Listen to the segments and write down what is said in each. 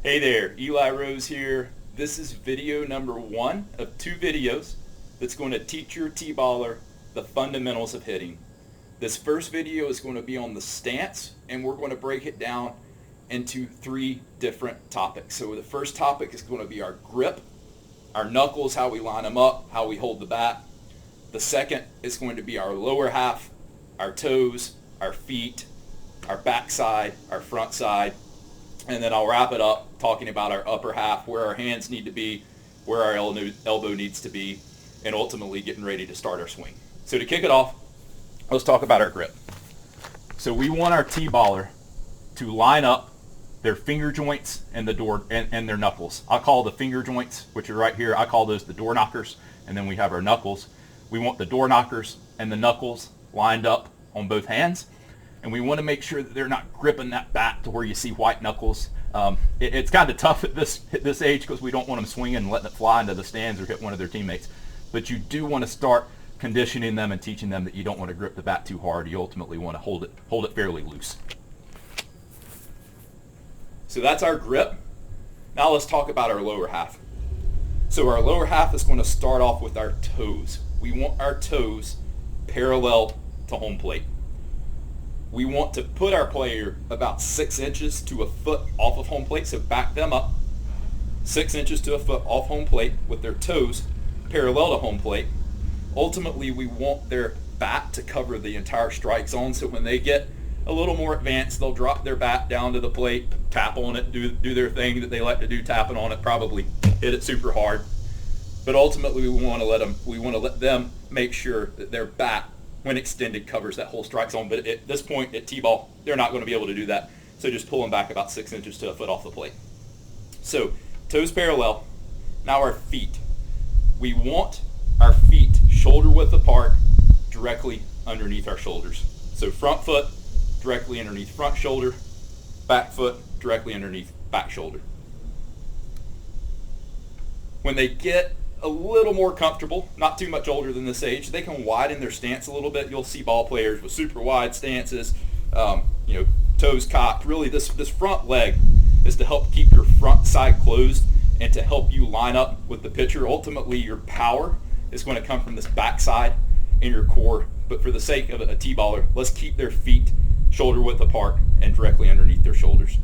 Hey there, Eli Rose here. This is video number 1 of 2 videos that's going to teach your T-baller the fundamentals of hitting. This first video is going to be on the stance, and we're going to break it down into 3 different topics. So the first topic is going to be our grip, our knuckles, how we line them up, how we hold the bat. The second is going to be our lower half, our toes, our feet, our backside, our front side. And then I'll wrap it up talking about our upper half, where our hands need to be, where our elbow needs to be, and ultimately getting ready to start our swing. So to kick it off, let's talk about our grip. So we want our T-baller to line up their finger joints and the door and their knuckles. I call the finger joints, which are right here, I call those the door knockers, and then we have our knuckles. We want the door knockers and the knuckles lined up on both hands. And we want to make sure that they're not gripping that bat to where you see white knuckles. It's kind of tough at this age because we don't want them swinging and letting it fly into the stands or hit one of their teammates. But you do want to start conditioning them and teaching them that you don't want to grip the bat too hard. You ultimately want to hold it fairly loose. So that's our grip. Now let's talk about our lower half. So our lower half is going to start off with our toes. We want our toes parallel to home plate. We want to put our player about 6 inches to a foot off of home plate, so back them up 6 inches to a foot off home plate with their toes parallel to home plate. Ultimately, we want their bat to cover the entire strike zone, so when they get a little more advanced, they'll drop their bat down to the plate, tap on it, do their thing that they like to do, tapping on it, probably hit it super hard. But ultimately, we want to let them make sure that their bat, when extended, covers that whole strike zone. But at this point at T-ball, they're not going to be able to do that. So just pull them back about 6 inches to a foot off the plate. So toes parallel. Now our feet. We want our feet shoulder width apart, directly underneath our shoulders. So front foot directly underneath front shoulder, back foot directly underneath back shoulder. When they get a little more comfortable, not too much older than this age, they can widen their stance a little bit. You'll see ball players with super wide stances, toes cocked. Really, this front leg is to help keep your front side closed and to help you line up with the pitcher. Ultimately, your power is going to come from this backside in your core. But for the sake of a T-baller, let's keep their feet shoulder width apart and directly underneath their shoulders.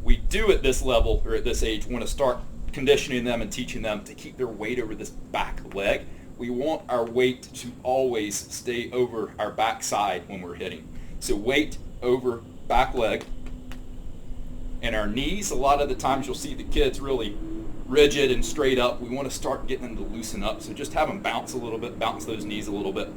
We do at this level, or at this age, want to start conditioning them and teaching them to keep their weight over this back leg. We want our weight to always stay over our back side when we're hitting. So weight over back leg. And our knees, a lot of the times you'll see the kids really rigid and straight up. We want to start getting them to loosen up. So just have them bounce a little bit, bounce those knees a little bit,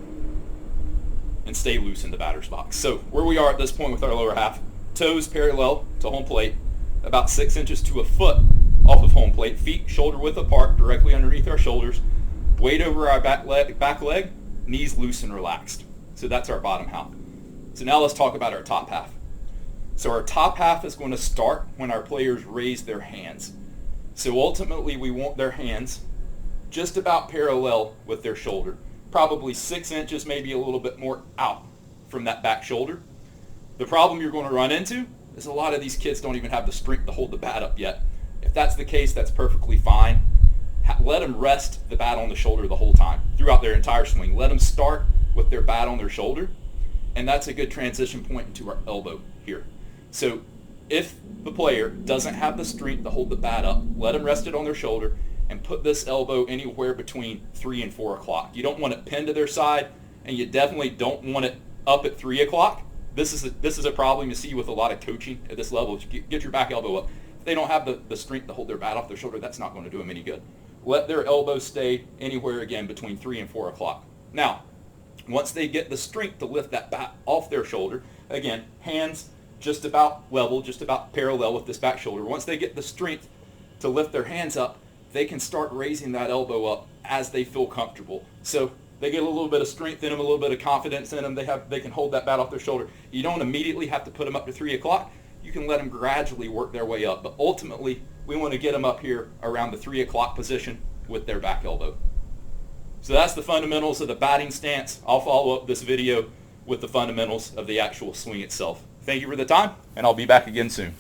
and stay loose in the batter's box. So where we are at this point with our lower half, toes parallel to home plate, about 6 inches to a foot off of home plate, feet shoulder width apart, directly underneath our shoulders, weight over our back leg, knees loose and relaxed. So that's our bottom half. So now let's talk about our top half. So our top half is going to start when our players raise their hands. So ultimately, we want their hands just about parallel with their shoulder, probably 6 inches, maybe a little bit more out from that back shoulder. The problem you're going to run into is a lot of these kids don't even have the strength to hold the bat up yet. If that's the case, that's perfectly fine. Let them rest the bat on the shoulder the whole time, throughout their entire swing. Let them start with their bat on their shoulder, and that's a good transition point into our elbow here. So if the player doesn't have the strength to hold the bat up, let them rest it on their shoulder and put this elbow anywhere between 3 and 4 o'clock. You don't want it pinned to their side, and you definitely don't want it up at 3 o'clock. This is a problem you see with a lot of coaching at this level. Get your back elbow up. If they don't have the strength to hold their bat off their shoulder, that's not going to do them any good. Let their elbow stay anywhere, again, between 3 and 4 o'clock. Now, once they get the strength to lift that bat off their shoulder, again, hands just about level, just about parallel with this back shoulder. Once they get the strength to lift their hands up, they can start raising that elbow up as they feel comfortable. So they get a little bit of strength in them, a little bit of confidence in them. They can hold that bat off their shoulder. You don't immediately have to put them up to 3 o'clock. You can let them gradually work their way up. But ultimately, we want to get them up here around the 3 o'clock position with their back elbow. So that's the fundamentals of the batting stance. I'll follow up this video with the fundamentals of the actual swing itself. Thank you for the time, and I'll be back again soon.